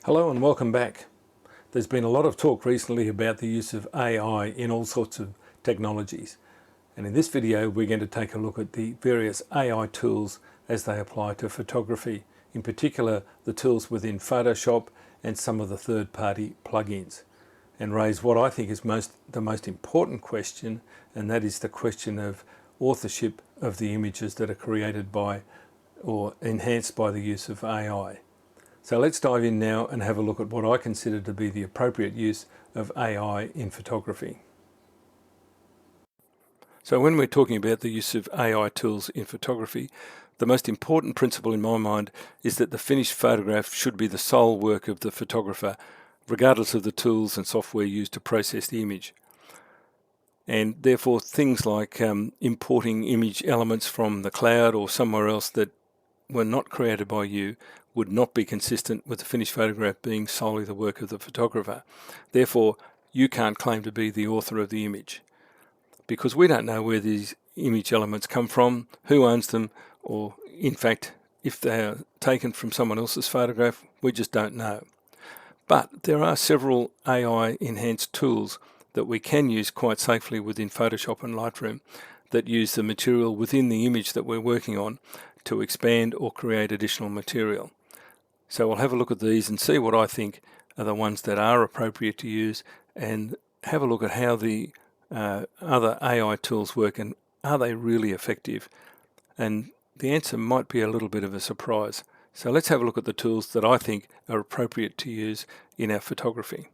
Hello and welcome back. There's been a lot of talk recently about the use of AI in all sorts of technologies. And in this video, we're going to take a look at the various AI tools as they apply to photography, in particular the tools within Photoshop and some of the third-party plugins, and raise what I think is the most important question, and that is the question of authorship of the images that are created by or enhanced by the use of AI. So let's dive in now and have a look at what I consider to be the appropriate use of AI in photography. So when we're talking about the use of AI tools in photography, the most important principle in my mind is that the finished photograph should be the sole work of the photographer, regardless of the tools and software used to process the image. And therefore things like importing image elements from the cloud or somewhere else that were not created by you would not be consistent with the finished photograph being solely the work of the photographer. Therefore, you can't claim to be the author of the image, because we don't know where these image elements come from, who owns them, or in fact, if they are taken from someone else's photograph, we just don't know. But there are several AI enhanced tools that we can use quite safely within Photoshop and Lightroom that use the material within the image that we're working on to expand or create additional material. So we'll have a look at these and see what I think are the ones that are appropriate to use, and have a look at how the other AI tools work and are they really effective. And the answer might be a little bit of a surprise. So let's have a look at the tools that I think are appropriate to use in our photography.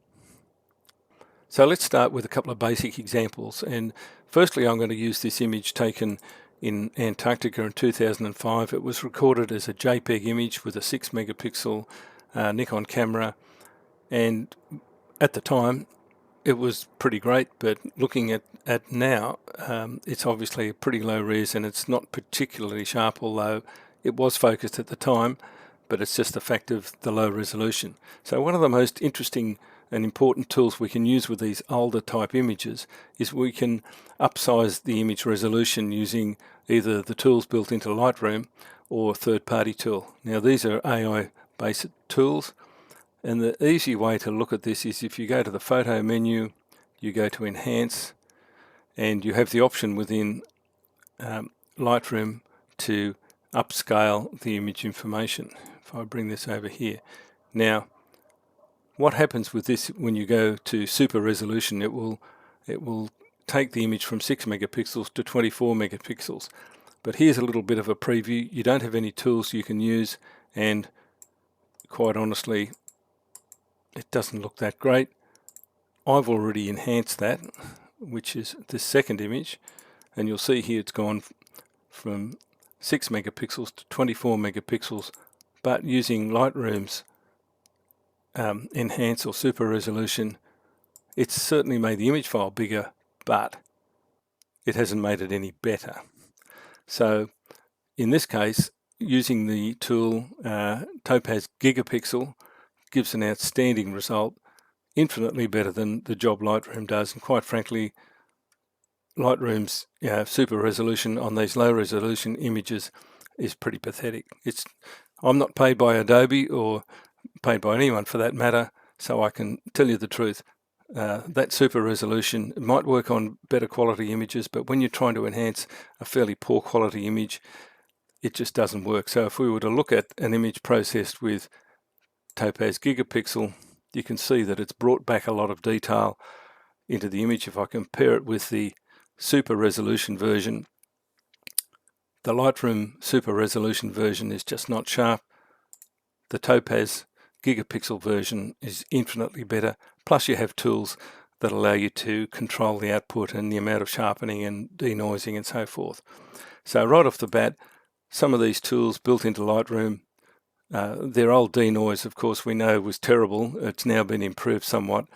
So let's start with a couple of basic examples. And firstly, I'm going to use this image taken in Antarctica in 2005. It was recorded as a JPEG image with a 6 megapixel Nikon camera, and at the time it was pretty great, but looking at now, it's obviously a pretty low res and it's not particularly sharp, although it was focused at the time, but it's just the fact of the low resolution. So one of the most interesting and important tools we can use with these older type images is we can upsize the image resolution using either the tools built into Lightroom or a third-party tool. Now these are AI based tools, and the easy way to look at this is if you go to the photo menu, you go to enhance, and you have the option within Lightroom to upscale the image information. If I bring this over here. Now what happens with this when you go to super resolution, it will take the image from 6 megapixels to 24 megapixels. But here's a little bit of a preview. You don't have any tools you can use, and quite honestly, it doesn't look that great. I've already enhanced that, which is this second image, and you'll see here it's gone from 6 megapixels to 24 megapixels, but using Lightroom's enhance or super resolution, it's certainly made the image file bigger, but it hasn't made it any better. So in this case, using the tool Topaz Gigapixel gives an outstanding result, infinitely better than the job Lightroom does. And quite frankly, Lightroom's super resolution on these low resolution images is pretty pathetic. I'm not paid by Adobe or paid by anyone for that matter, so I can tell you the truth. That super resolution might work on better quality images, but when you're trying to enhance a fairly poor quality image, it just doesn't work. So if we were to look at an image processed with Topaz Gigapixel, you can see that it's brought back a lot of detail into the image. If I compare it with the super resolution version, the Lightroom super resolution version is just not sharp. The Topaz Gigapixel version is infinitely better, plus you have tools that allow you to control the output and the amount of sharpening and denoising and so forth. So right off the bat, some of these tools built into Lightroom, their old denoise, of course, we know was terrible. It's now been improved somewhat,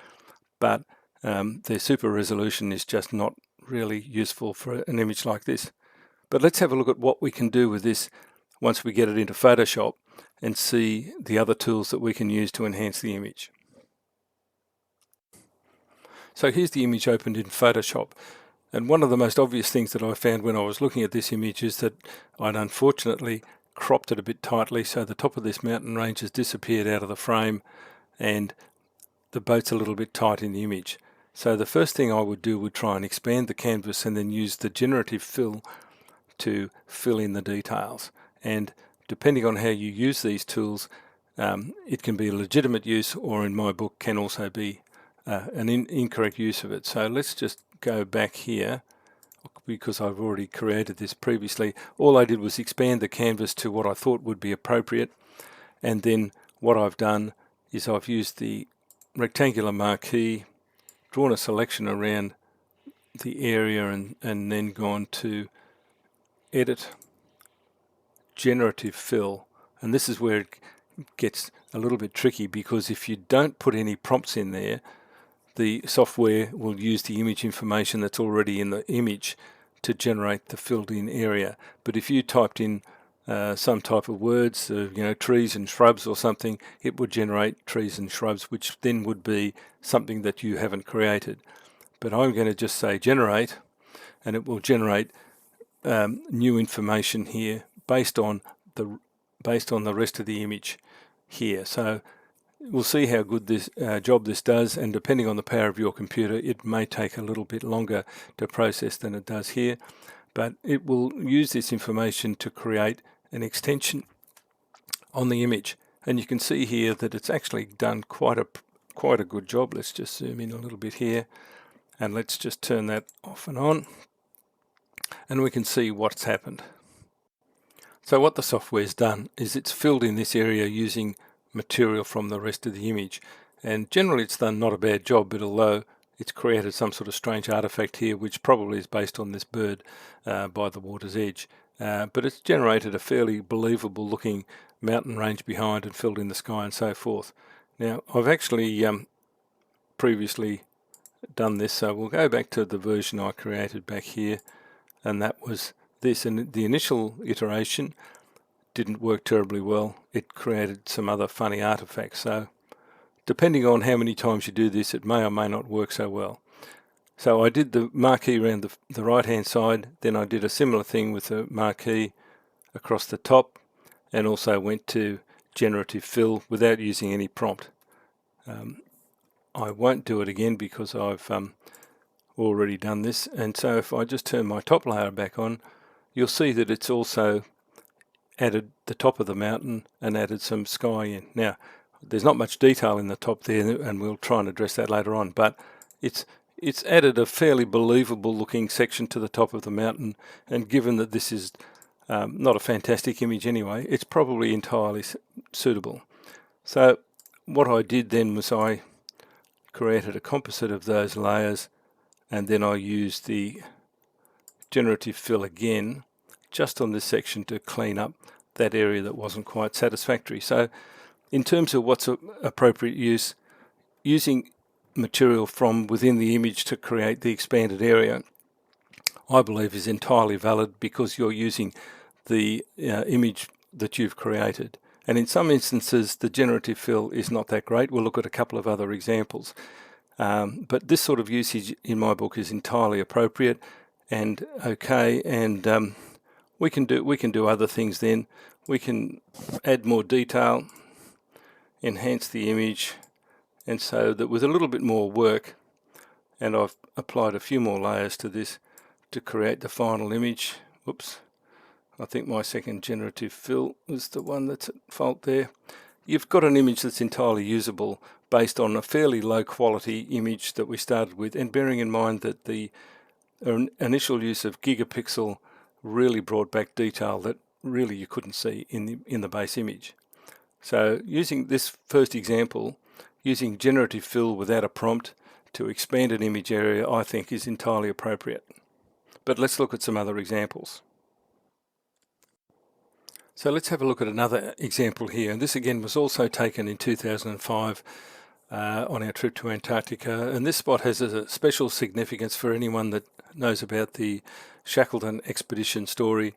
but their super resolution is just not really useful for an image like this. But let's have a look at what we can do with this once we get it into Photoshop and see the other tools that we can use to enhance the image. So here's the image opened in Photoshop, and one of the most obvious things that I found when I was looking at this image is that I'd unfortunately cropped it a bit tightly, so the top of this mountain range has disappeared out of the frame, and the boat's a little bit tight in the image. So the first thing I would do would try and expand the canvas and then use the generative fill to fill in the details. And depending on how you use these tools, it can be a legitimate use, or in my book can also be an incorrect use of it. So let's just go back here, because I've already created this previously. All I did was expand the canvas to what I thought would be appropriate, and then what I've done is I've used the rectangular marquee, drawn a selection around the area, and then gone to edit, generative fill. And this is where it gets a little bit tricky, because if you don't put any prompts in there, the software will use the image information that's already in the image to generate the filled in area. But if you typed in some type of words, trees and shrubs or something, it would generate trees and shrubs, which then would be something that you haven't created. But I'm going to just say generate, and it will generate new information here based on the rest of the image here. So we'll see how good this job this does, and depending on the power of your computer, it may take a little bit longer to process than it does here, but it will use this information to create an extension on the image. And you can see here that it's actually done quite a good job. Let's just zoom in a little bit here, and let's just turn that off and on, and we can see what's happened. So what the software's done is it's filled in this area using material from the rest of the image, and generally it's done not a bad job, but although it's created some sort of strange artifact here, which probably is based on this bird by the water's edge, but it's generated a fairly believable looking mountain range behind and filled in the sky and so forth. Now I've actually previously done this, so we'll go back to the version I created back here, and that was this. And the initial iteration didn't work terribly well. It created some other funny artifacts, so depending on how many times you do this, it may or may not work so well. So I did the marquee around the right hand side, then I did a similar thing with the marquee across the top, and also went to generative fill without using any prompt. I won't do it again because I've already done this, and so if I just turn my top layer back on, you'll see that it's also added the top of the mountain and added some sky in. Now there's not much detail in the top there, and we'll try and address that later on, but it's added a fairly believable looking section to the top of the mountain, and given that this is not a fantastic image anyway, it's probably entirely suitable. So what I did then was I created a composite of those layers, and then I used the generative fill again just on this section to clean up that area that wasn't quite satisfactory. So in terms of what's appropriate use, using material from within the image to create the expanded area, I believe is entirely valid, because you're using the image that you've created. And in some instances, the generative fill is not that great. We'll look at a couple of other examples. But this sort of usage in my book is entirely appropriate and okay, and we can do other things then. We can add more detail, enhance the image, and so that with a little bit more work, and I've applied a few more layers to this to create the final image. Whoops, I think my second generative fill was the one that's at fault there. You've got an image that's entirely usable based on a fairly low quality image that we started with, and bearing in mind that the initial use of gigapixel really brought back detail that really you couldn't see in the base image. So using this first example, using generative fill without a prompt to expand an image area, I think is entirely appropriate. But let's look at some other examples. So let's have a look at another example here, and this again was also taken in 2005 on our trip to Antarctica, and this spot has a special significance for anyone that knows about the Shackleton expedition story,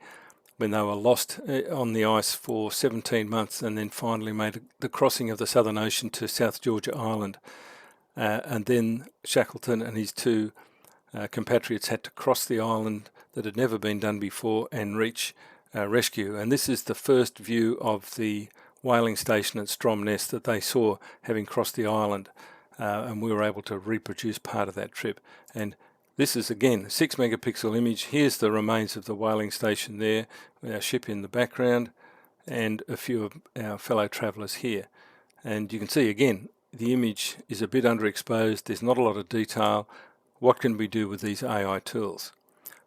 when they were lost on the ice for 17 months and then finally made the crossing of the Southern Ocean to South Georgia Island. And then Shackleton and his two compatriots had to cross the island that had never been done before and reach rescue. And this is the first view of the whaling station at Stromness that they saw having crossed the island, and we were able to reproduce part of that trip. And this is again a 6 megapixel image. Here's the remains of the whaling station there, with our ship in the background and a few of our fellow travellers here. And you can see again the image is a bit underexposed, there's not a lot of detail. What can we do with these AI tools?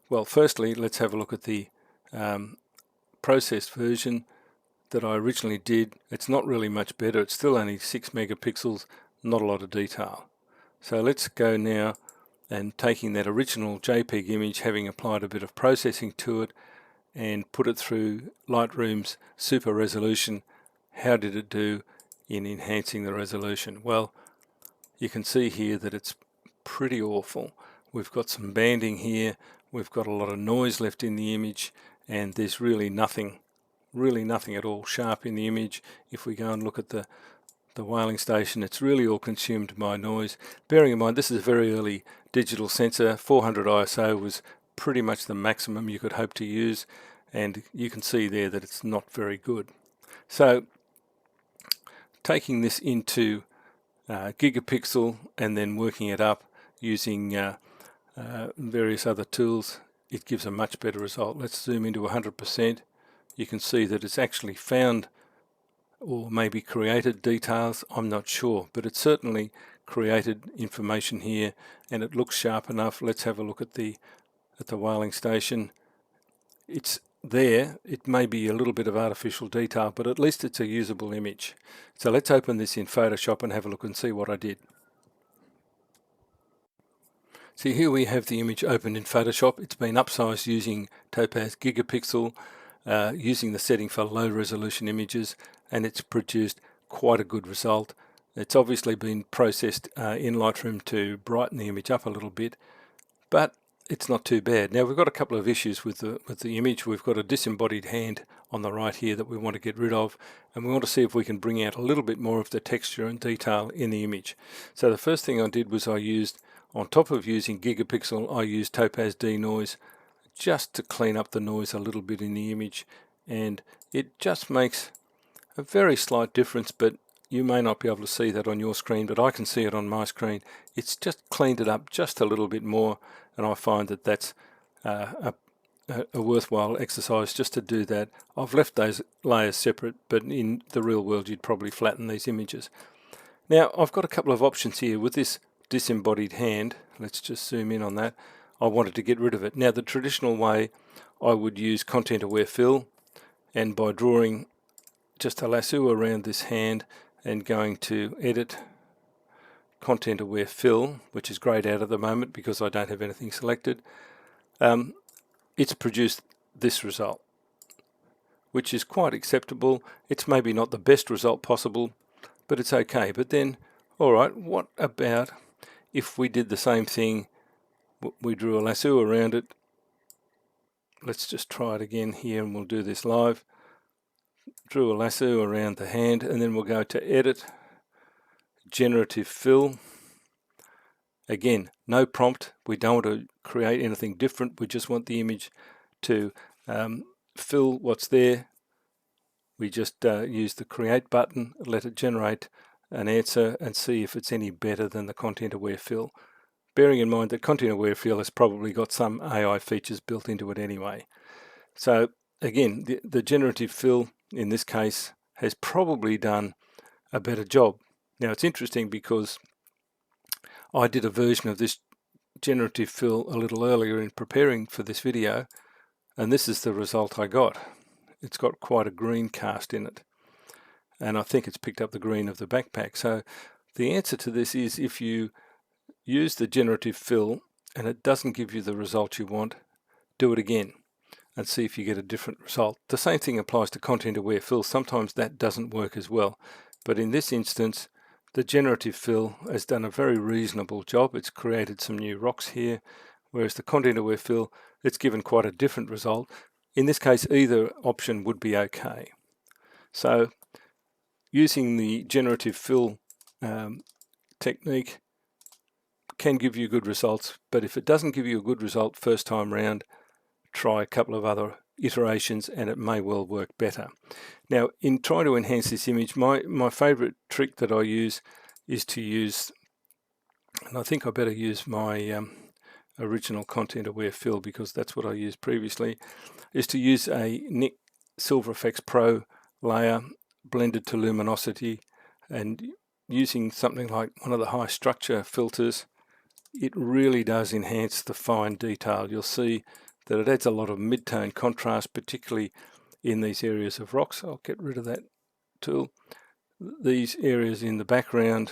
Well, firstly, let's have a look at the processed version that I originally did. It's not really much better, it's still only 6 megapixels, not a lot of detail. So let's go now and taking that original JPEG image, having applied a bit of processing to it, and put it through Lightroom's super resolution. How did it do in enhancing the resolution? Well, you can see here that it's pretty awful. We've got some banding here, we've got a lot of noise left in the image, and there's really nothing at all sharp in the image. If we go and look at the whaling station, it's really all consumed by noise. Bearing in mind this is a very early digital sensor, 400 ISO was pretty much the maximum you could hope to use, and you can see there that it's not very good. So taking this into gigapixel and then working it up using various other tools, it gives a much better result. Let's zoom into 100%. You can see that it's actually found or maybe created details, I'm not sure, but it's certainly created information here and it looks sharp enough. Let's have a look at the whaling station. It's there, it may be a little bit of artificial detail, but at least it's a usable image. So let's open this in Photoshop and have a look and see what I did. See, here we have the image opened in Photoshop. It's been upsized using Topaz Gigapixel, using the setting for low resolution images, and it's produced quite a good result. It's obviously been processed in Lightroom to brighten the image up a little bit, but it's not too bad. Now we've got a couple of issues with the image. We've got a disembodied hand on the right here that we want to get rid of, and we want to see if we can bring out a little bit more of the texture and detail in the image. So the first thing I did was I used, on top of using Gigapixel, I used Topaz Denoise just to clean up the noise a little bit in the image, and it just makes a very slight difference, but you may not be able to see that on your screen, but I can see it on my screen. It's just cleaned it up just a little bit more, and I find that that's a worthwhile exercise just to do that. I've left those layers separate, but in the real world you'd probably flatten these images. Now I've got a couple of options here with this disembodied hand. Let's just zoom in on that. I wanted to get rid of it. Now the traditional way, I would use content aware fill, and by drawing just a lasso around this hand and going to edit, content aware fill, which is grayed out at the moment because I don't have anything selected, it's produced this result, which is quite acceptable. It's maybe not the best result possible, but it's okay. But then, alright, what about if we did the same thing, we drew a lasso around it. Let's just try it again here, and we'll do this live. Drew a lasso around the hand, and then we'll go to edit, generative fill. Again, no prompt. We don't want to create anything different. We just want the image to fill what's there. We just use the create button, let it generate an answer and see if it's any better than the content aware fill. Bearing in mind that content aware fill has probably got some AI features built into it anyway. So again, the generative fill in this case has probably done a better job. Now it's interesting because I did a version of this generative fill a little earlier in preparing for this video, and this is the result I got. It's got quite a green cast in it, and I think it's picked up the green of the backpack. So the answer to this is, if you use the generative fill and it doesn't give you the result you want, do it again and see if you get a different result. The same thing applies to content aware fill. Sometimes that doesn't work as well, but in this instance the generative fill has done a very reasonable job. It's created some new rocks here, whereas the content aware fill, it's given quite a different result. In this case, either option would be okay. So using the generative fill technique can give you good results, but if it doesn't give you a good result first time round, try a couple of other iterations, and it may well work better. Now, in trying to enhance this image, my favorite trick that I use is to use, and I think I better use my original content aware fill, because that's what I used previously, is to use a NIC Silver Effects Pro layer blended to luminosity, and using something like one of the high structure filters, it really does enhance the fine detail. You'll see that it adds a lot of mid-tone contrast, particularly in these areas of rocks. I'll get rid of that tool. These areas in the background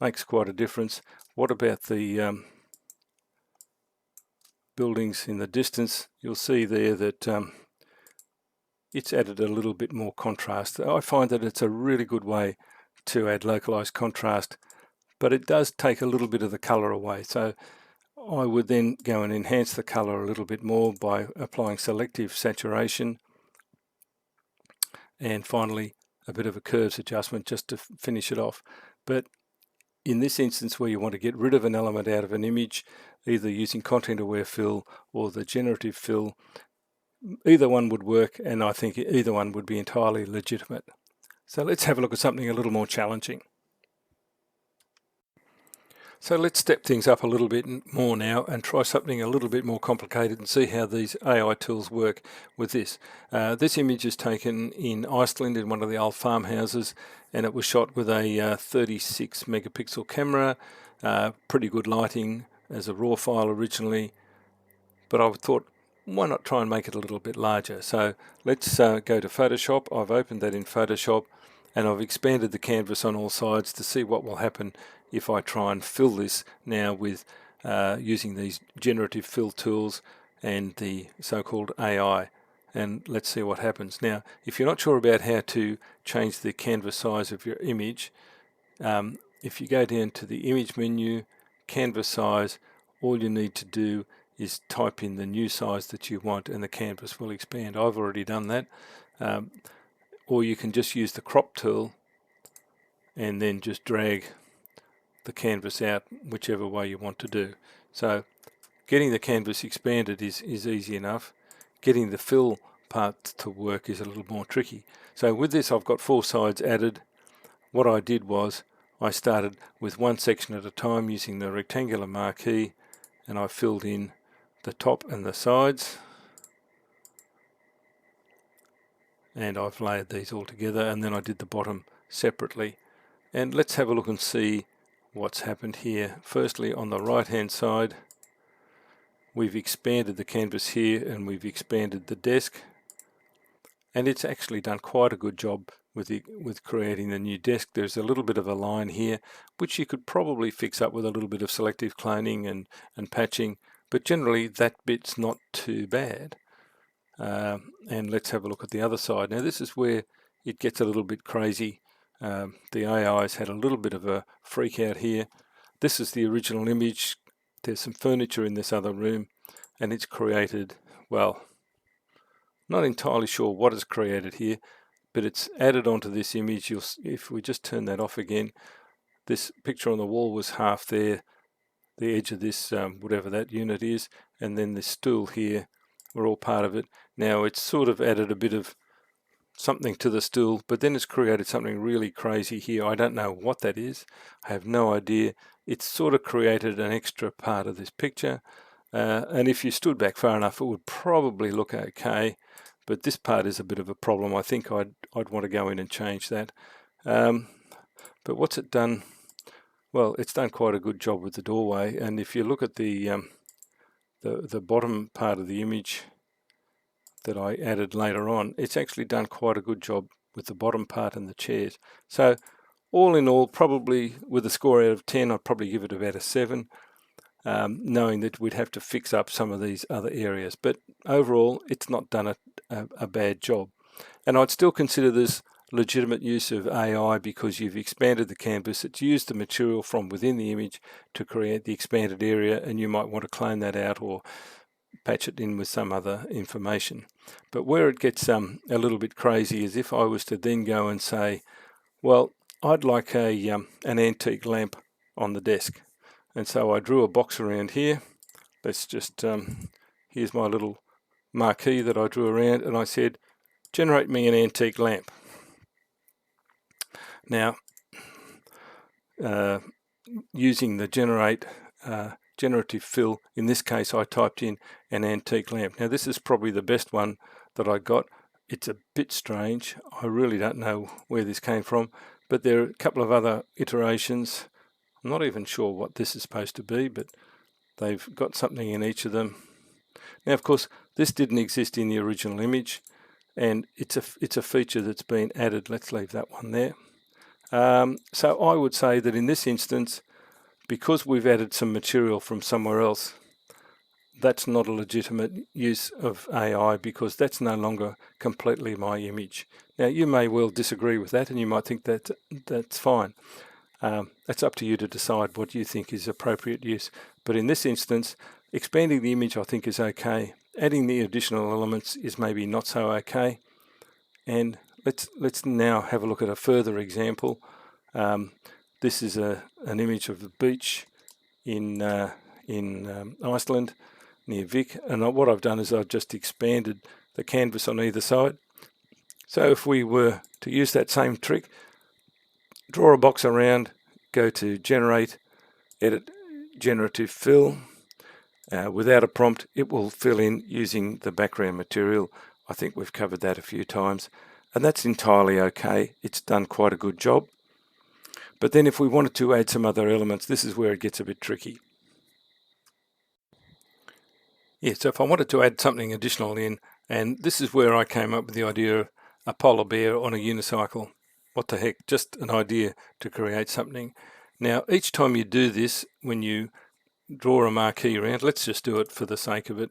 makes quite a difference. What about the buildings in the distance? You'll see there that it's added a little bit more contrast. I find that it's a really good way to add localized contrast, but it does take a little bit of the color away. So I would then go and enhance the color a little bit more by applying selective saturation, and finally a bit of a curves adjustment just to finish it off. But in this instance, where you want to get rid of an element out of an image, either using content aware fill or the generative fill, either one would work, and I think either one would be entirely legitimate. So let's have a look at something a little more challenging. So let's step things up a little bit more now and try something a little bit more complicated and see how these AI tools work with this. This image is taken in Iceland in one of the old farmhouses, and it was shot with a 36 megapixel camera, pretty good lighting as a raw file originally, but I thought, why not try and make it a little bit larger? So let's go to Photoshop. I've opened that in Photoshop, and I've expanded the canvas on all sides to see what will happen if I try and fill this now with using these generative fill tools and the so-called AI. And let's see what happens. Now, if you're not sure about how to change the canvas size of your image, if you go down to the image menu, canvas size, all you need to do is type in the new size that you want, and the canvas will expand. I've already done that. Or you can just use the crop tool and then just drag the canvas out whichever way you want to do. So getting the canvas expanded is easy enough. Getting the fill part to work is a little more tricky. So with this, I've got 4 sides added. What I did was I started with one section at a time using the rectangular marquee, and I filled in the top and the sides, and I've layered these all together, and then I did the bottom separately. And let's have a look and see what's happened here. Firstly, on the right hand side, we've expanded the canvas here, and we've expanded the desk, and it's actually done quite a good job with creating the new desk. There's a little bit of a line here which you could probably fix up with a little bit of selective cloning and patching, but generally that bit's not too bad. And let's have a look at the other side. Now this is where it gets a little bit crazy. The AI's had a little bit of a freak out here. This is the original image. There's some furniture in this other room, and it's created, well, not entirely sure what is created here, but it's added onto this image. If we just turn that off again, this picture on the wall was half there, the edge of this, whatever that unit is, and then this stool here were all part of it. Now it's sort of added a bit of something to the stool, but then it's created something really crazy here. I don't know what that is. I have no idea. It's sort of created an extra part of this picture, and if you stood back far enough, it would probably look okay, but this part is a bit of a problem. I think I'd want to go in and change that. But what's it done? Well, it's done quite a good job with the doorway, and if you look at the bottom part of the image that I added later on, it's actually done quite a good job with the bottom part and the chairs. So all in all, probably with a score out of 10, I'd probably give it about a 7, knowing that we'd have to fix up some of these other areas. But overall, it's not done a bad job. And I'd still consider this legitimate use of AI, because you've expanded the canvas. It's used the material from within the image to create the expanded area, and you might want to clone that out or patch it in with some other information. But where it gets a little bit crazy is if I was to then go and say, well, I'd like an antique lamp on the desk, and so I drew a box around here. Let's just here's my little marquee that I drew around, and I said, generate me an antique lamp. Now, using the generative fill, in this case I typed in an antique lamp. Now this is probably the best one that I got. It's a bit strange. I really don't know where this came from, but there are a couple of other iterations. I'm not even sure what this is supposed to be, but they've got something in each of them. Now of course this didn't exist in the original image, and it's a feature that's been added. Let's leave that one there. So I would say that in this instance, because we've added some material from somewhere else, that's not a legitimate use of AI, because that's no longer completely my image. Now you may well disagree with that, and you might think that that's fine. That's up to you to decide what you think is appropriate use. But in this instance, expanding the image I think is okay. Adding the additional elements is maybe not so okay. And let's now have a look at a further example. This is an image of the beach in Iceland near Vic, and what I've done is I've just expanded the canvas on either side. So if we were to use that same trick, draw a box around, go to Generate, Edit, Generative Fill. Without a prompt, it will fill in using the background material. I think we've covered that a few times, and that's entirely okay. It's done quite a good job. But then if we wanted to add some other elements, this is where it gets a bit tricky. Yeah, so if I wanted to add something additional in, and this is where I came up with the idea of a polar bear on a unicycle. What the heck, just an idea to create something. Now, each time you do this, when you draw a marquee around, let's just do it for the sake of it.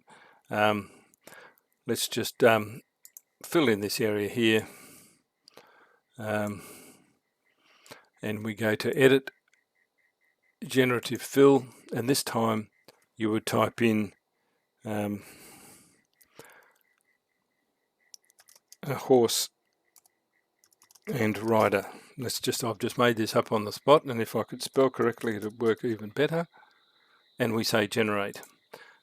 Let's just fill in this area here. And we go to Edit, Generative Fill, and this time you would type in a horse and rider. I've just made this up on the spot, and if I could spell correctly it would work even better. And we say generate.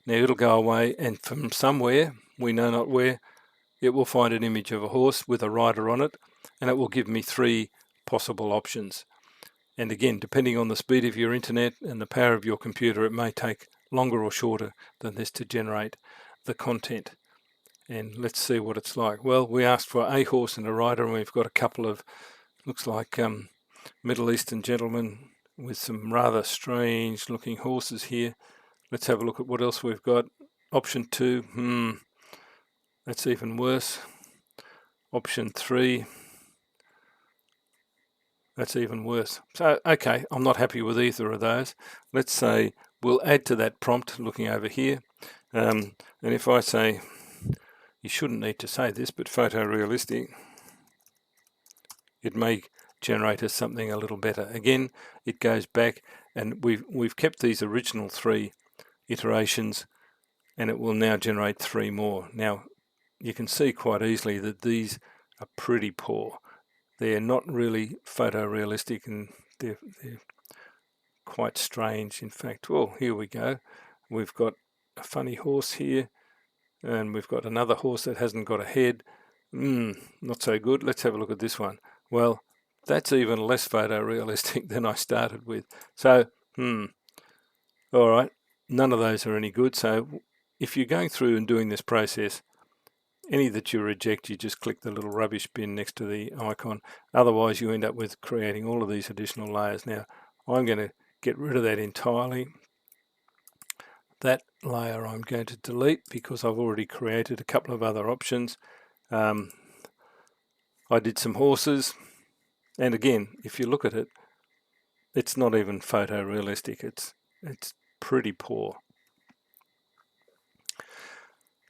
Now it'll go away, and from somewhere, we know not where, it will find an image of a horse with a rider on it, and it will give me 3 possible options. And again, depending on the speed of your internet and the power of your computer, it may take longer or shorter than this to generate the content. And let's see what it's like. Well, we asked for a horse and a rider, and we've got a couple of, looks like Middle Eastern gentlemen with some rather strange looking horses here. Let's have a look at what else we've got. Option 2, that's even worse. Option 3, that's even worse. So, okay, I'm not happy with either of those. Let's say we'll add to that prompt looking over here. And if I say, you shouldn't need to say this, but photorealistic, it may generate us something a little better. Again, it goes back, and we've kept these original 3 iterations, and it will now generate 3 more. Now, you can see quite easily that these are pretty poor. They're not really photorealistic, and they're quite strange. In fact, well, here we go. We've got a funny horse here, and we've got another horse that hasn't got a head. Not so good. Let's have a look at this one. Well, that's even less photorealistic than I started with. So, all right, none of those are any good. So if you're going through and doing this process, any that you reject, you just click the little rubbish bin next to the icon. Otherwise, you end up with creating all of these additional layers. Now, I'm going to get rid of that entirely. That layer I'm going to delete because I've already created a couple of other options. I did some horses, and again, if you look at it, it's not even photorealistic. It's pretty poor.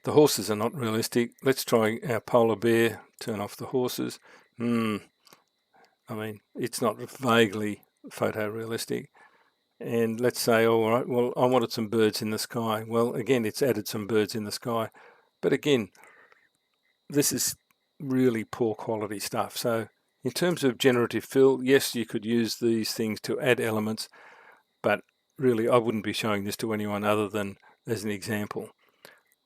The horses are not realistic. Let's try our polar bear. Turn off the horses. I mean, it's not vaguely photorealistic. And let's say, all right, well, I wanted some birds in the sky. Well, again, it's added some birds in the sky. But again, this is really poor quality stuff. So in terms of generative fill, yes, you could use these things to add elements, but really I wouldn't be showing this to anyone other than as an example.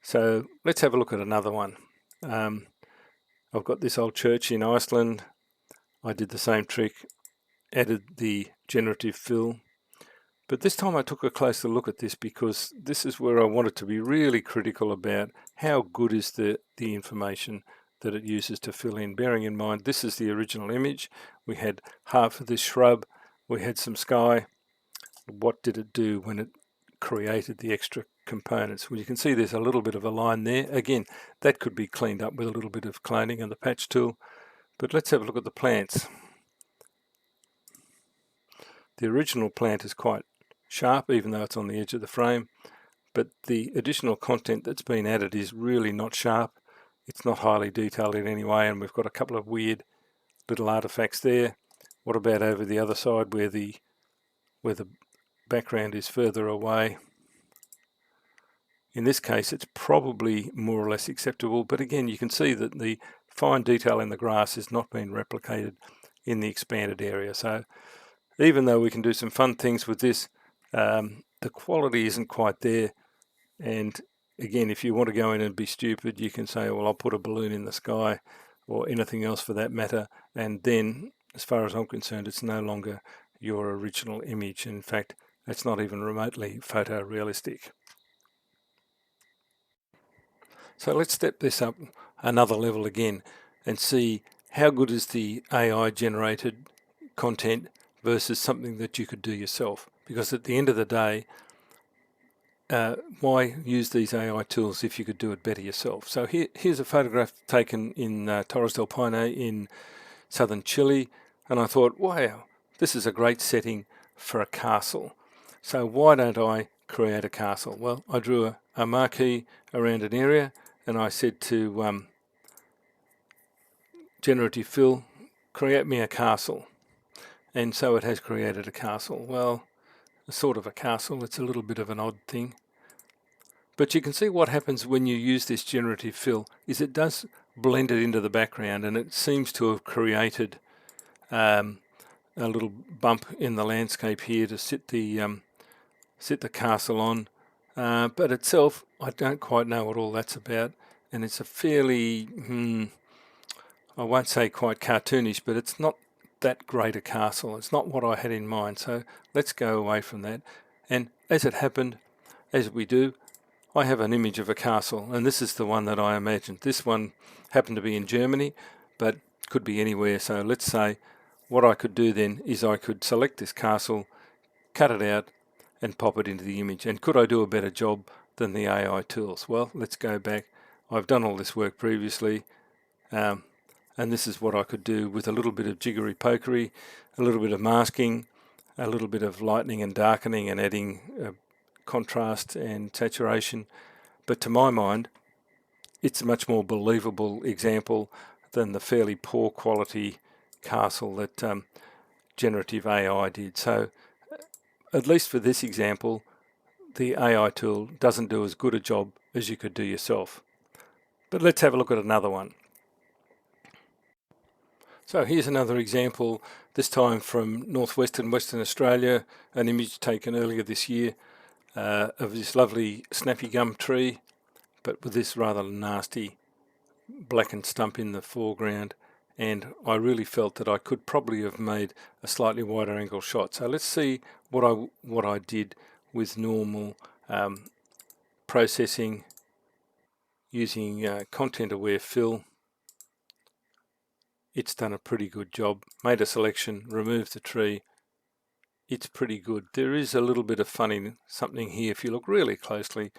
So let's have a look at another one. I've got this old church in Iceland. I did the same trick, added the generative fill, but this time I took a closer look at this because this is where I wanted to be really critical about how good is the information that it uses to fill in. Bearing in mind, this is the original image. We had half of this shrub, we had some sky. What did it do when it created the extra components? Well, you can see there's a little bit of a line there. Again, that could be cleaned up with a little bit of cloning and the patch tool. But let's have a look at the plants. The original plant is quite sharp, even though it's on the edge of the frame, but the additional content that's been added is really not sharp. It's not highly detailed in any way, and we've got a couple of weird little artifacts there. What about over the other side where the background is further away? In this case, it's probably more or less acceptable, but again, you can see that the fine detail in the grass has not been replicated in the expanded area. So even though we can do some fun things with this, the quality isn't quite there. And again, if you want to go in and be stupid, you can say, well, I'll put a balloon in the sky or anything else for that matter. And then, as far as I'm concerned, it's no longer your original image. In fact, it's not even remotely photorealistic. So let's step this up another level again and see how good is the AI generated content versus something that you could do yourself. Because at the end of the day, why use these AI tools if you could do it better yourself? So here's a photograph taken in Torres del Paine in southern Chile, and I thought, wow, this is a great setting for a castle. So why don't I create a castle? Well, I drew a marquee around an area, and I said to Generative Fill, create me a castle. And so it has created a castle. Well, sort of a castle, it's a little bit of an odd thing. But you can see what happens when you use this generative fill is it does blend it into the background, and it seems to have created a little bump in the landscape here to sit the castle on. But itself, I don't quite know what all that's about, and it's a fairly, I won't say quite cartoonish, but it's not that great a castle. It's not what I had in mind, so let's go away from that. And as it happened, as we do, I have an image of a castle, and this is the one that I imagined. This one happened to be in Germany, but could be anywhere. So let's say what I could do then is I could select this castle, cut it out, and pop it into the image. And could I do a better job than the AI tools? Well, let's go back. I've done all this work previously, and this is what I could do with a little bit of jiggery pokery, a little bit of masking, a little bit of lightening and darkening, and adding contrast and saturation. But to my mind, it's a much more believable example than the fairly poor quality castle that generative AI did. So at least for this example, the AI tool doesn't do as good a job as you could do yourself. But let's have a look at another one. So here's another example, this time from northwestern Western Australia, an image taken earlier this year of this lovely snappy gum tree, but with this rather nasty blackened stump in the foreground. And I really felt that I could probably have made a slightly wider angle shot. So let's see what I did with normal processing using content aware fill. It's done a pretty good job. Made a selection, removed the tree. It's pretty good. There is a little bit of funny something here. If you look really closely,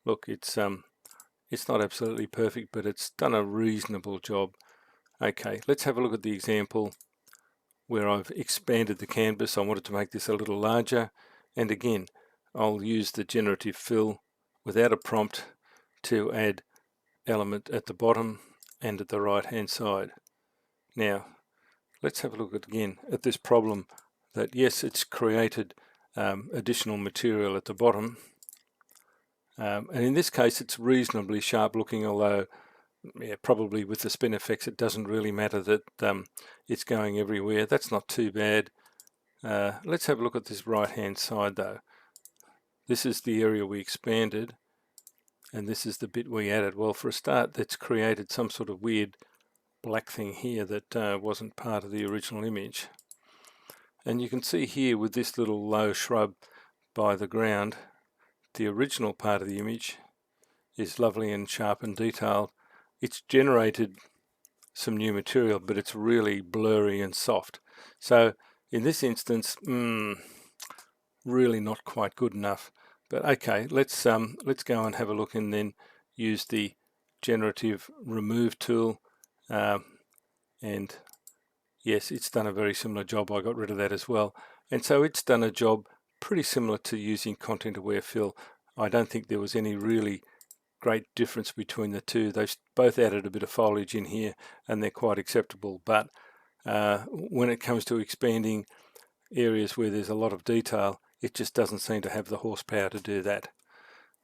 look, it's not absolutely perfect, but it's done a reasonable job. Okay, let's have a look at the example where I've expanded the canvas. I wanted to make this a little larger, and again, I'll use the generative fill without a prompt to add element at the bottom and at the right hand side. Now, let's have a look again at this problem that yes, it's created additional material at the bottom, and in this case it's reasonably sharp looking, although probably with the spin effects it doesn't really matter that it's going everywhere. That's not too bad. Let's have a look at this right hand side though. This is the area we expanded, and this is the bit we added. Well, for a start, that's created some sort of weird black thing here that wasn't part of the original image. And you can see here with this little low shrub by the ground, the original part of the image is lovely and sharp and detailed. It's generated some new material, but it's really blurry and soft. So in this instance, really not quite good enough. But okay, let's go and have a look and then use the generative remove tool. And yes, it's done a very similar job. I got rid of that as well. And so it's done a job pretty similar to using content aware fill. I don't think there was any really great difference between the two. They've both added a bit of foliage in here and they're quite acceptable. But when it comes to expanding areas where there's a lot of detail, it just doesn't seem to have the horsepower to do that.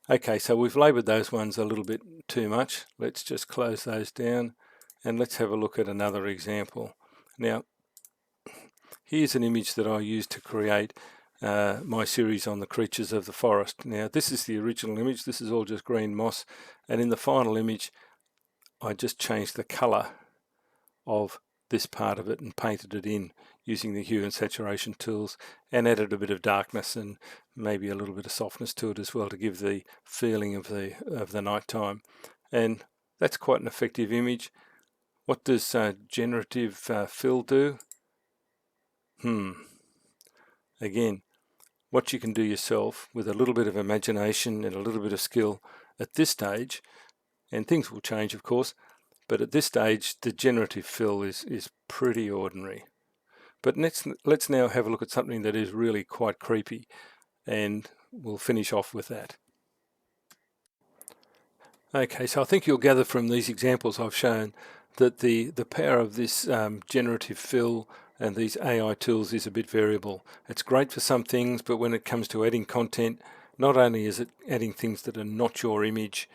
Okay, so we've laboured those ones a little bit too much. Let's just close those down and let's have a look at another example. Now, here's an image that I used to create my series on the creatures of the forest. Now, this is the original image. This is all just green moss. And in the final image, I just changed the colour of this part of it and painted it in using the hue and saturation tools and added a bit of darkness and maybe a little bit of softness to it as well to give the feeling of the night time. And that's quite an effective image. What does generative fill do? Again, what you can do yourself with a little bit of imagination and a little bit of skill at this stage, and things will change of course, but at this stage the generative fill is pretty ordinary. But let's now have a look at something that is really quite creepy, and we'll finish off with that. Okay, so I think you'll gather from these examples I've shown that the power of this generative fill and these AI tools is a bit variable. It's great for some things, but when it comes to adding content, not only is it adding things that are not your image,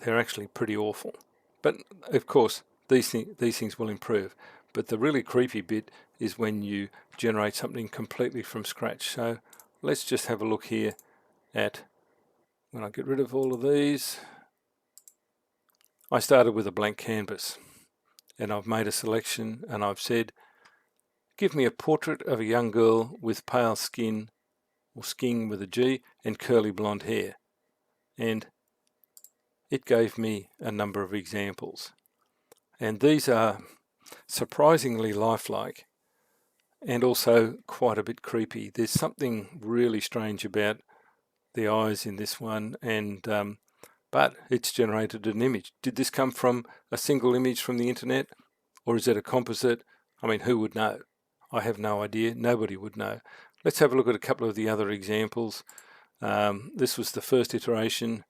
they're actually pretty awful. But of course, these things will improve. But the really creepy bit is when you generate something completely from scratch. So let's just have a look here at, when I get rid of all of these, I started with a blank canvas and I've made a selection and I've said, give me a portrait of a young girl with pale skin, or skin with a G, and curly blonde hair. And it gave me a number of examples. And these are surprisingly lifelike and also quite a bit creepy. There's something really strange about the eyes in this one, and but it's generated an image. Did this come from a single image from the internet, or is it a composite? I mean, who would know? I have no idea. Nobody would know. Let's have a look at a couple of the other examples. This was the first iteration.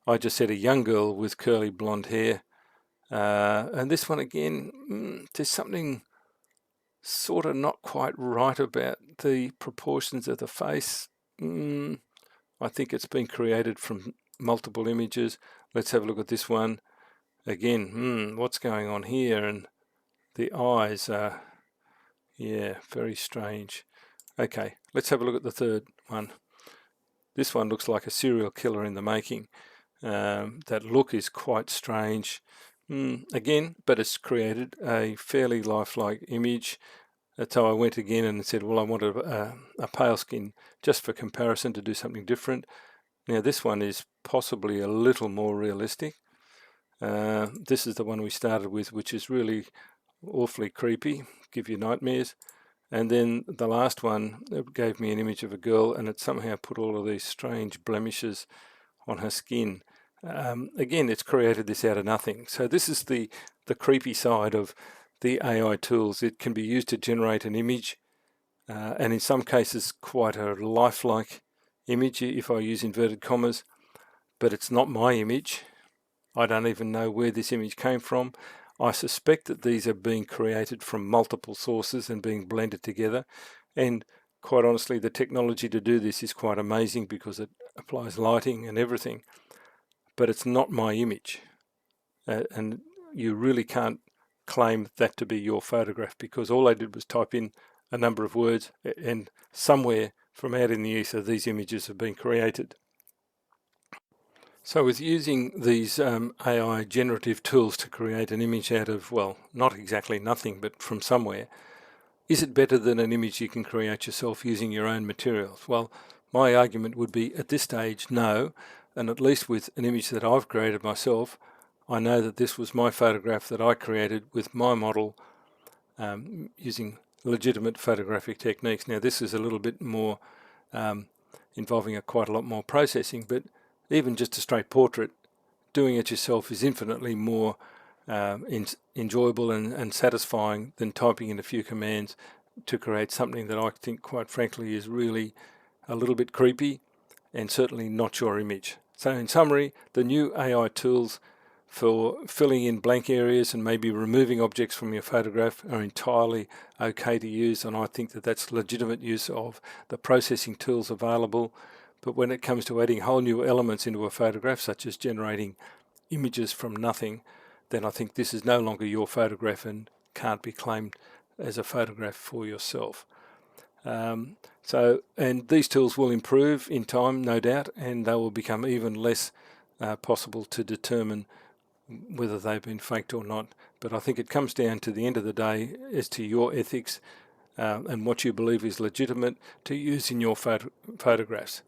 I just said a young girl with curly blonde hair. And this one again, there's something sort of not quite right about the proportions of the face. I think it's been created from multiple images. Let's have a look at this one. Again, what's going on here? And the eyes are, yeah, very strange. Okay, let's have a look at the third one. This one looks like a serial killer in the making. That look is quite strange. Again, but it's created a fairly lifelike image. So I went again and said, well, I want a pale skin just for comparison to do something different. Now this one is possibly a little more realistic. This is the one we started with, which is really awfully creepy, give you nightmares. And then the last one, it gave me an image of a girl and it somehow put all of these strange blemishes on her skin. Again, it's created this out of nothing. So this is the creepy side of the AI tools. It can be used to generate an image, and in some cases quite a lifelike image, if I use inverted commas, but it's not my image. I don't even know where this image came from. I suspect that these are being created from multiple sources and being blended together, and quite honestly the technology to do this is quite amazing because it applies lighting and everything, but it's not my image, and you really can't claim that to be your photograph because all I did was type in a number of words and somewhere from out in the ether these images have been created. So with using these AI generative tools to create an image out of, well, not exactly nothing, but from somewhere, is it better than an image you can create yourself using your own materials? Well, my argument would be at this stage, no. And at least with an image that I've created myself, I know that this was my photograph that I created with my model using legitimate photographic techniques. Now, this is a little bit more involving quite a lot more processing, but even just a straight portrait, doing it yourself is infinitely more enjoyable and satisfying than typing in a few commands to create something that I think, quite frankly, is really a little bit creepy and certainly not your image. So in summary, the new AI tools for filling in blank areas and maybe removing objects from your photograph are entirely okay to use, and I think that that's legitimate use of the processing tools available. But when it comes to adding whole new elements into a photograph, such as generating images from nothing, then I think this is no longer your photograph and can't be claimed as a photograph for yourself. And these tools will improve in time, no doubt, and they will become even less possible to determine whether they've been faked or not. But I think it comes down to the end of the day as to your ethics and what you believe is legitimate to use in your photographs.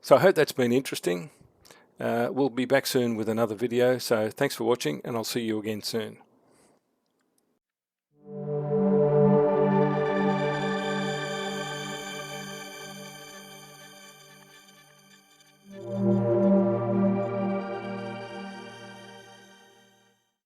So I hope that's been interesting. We'll be back soon with another video, so thanks for watching, and I'll see you again soon.